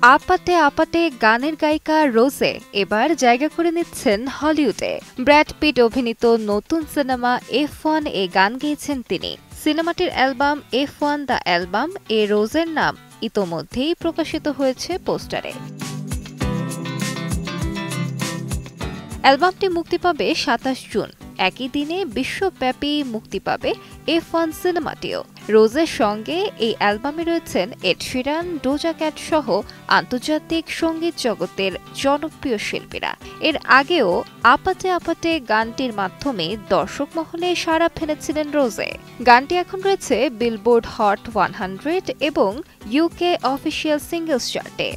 আপাতে আপাতে গানের গায়িকা রোজে এবার জায়গা করে নিচ্ছেন হলিউডে। ব্র্যাড পিট অভিনীত নতুন সিনেমা F1 এ গান গেয়েছেন তিনি। সিনেমাটির অ্যালবাম F1 দ্য অ্যালবাম এ রোজের নাম ইতোমধ্যেই প্রকাশিত হয়েছে পোস্টারে। অ্যালবামটি মুক্তি পাবে ২৭ জুন। একই দিনে বিশ্বব্যাপী মুক্তি পাবে F1 সিনেমাটিও। রোজের সঙ্গে এই অ্যালবামে রয়েছেন এড শিরান, ডোজা ক্যাট সহ আন্তর্জাতিক সঙ্গীত জগতের জনপ্রিয় শিল্পীরা। এর আগেও আপাতে আপাতে গানটির মাধ্যমে দর্শক মহলে সাড়া ফেলেছিলেন রোজে। গানটি এখন রয়েছে বিলবোর্ড হট 100 এবং UK অফিসিয়াল সিঙ্গলস চার্টে।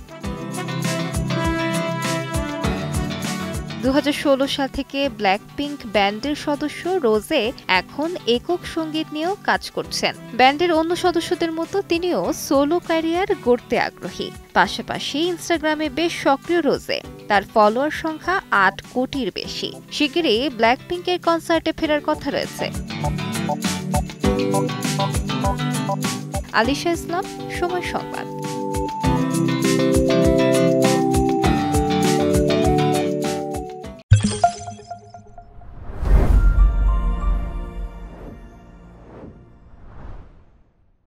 ২০১৬ সাল থেকে ব্ল্যাকপিঙ্ক ব্যান্ডের সদস্য রোজে এখন একক সঙ্গীত নিয়েও কাজ করছেন। ব্যান্ডের অন্য সদস্যদের মতো তিনিও সোলো ক্যারিয়ার গড়তে আগ্রহী। পাশাপাশি ইনস্টাগ্রামে বেশ সক্রিয় রোজে। তার ফলোয়ার সংখ্যা ৮ কোটির বেশি। শিগগিরই ব্ল্যাকপিঙ্কের কনসার্টে ফেরার কথা রয়েছে। আলিশা ইসলাম, সময় সংবাদ।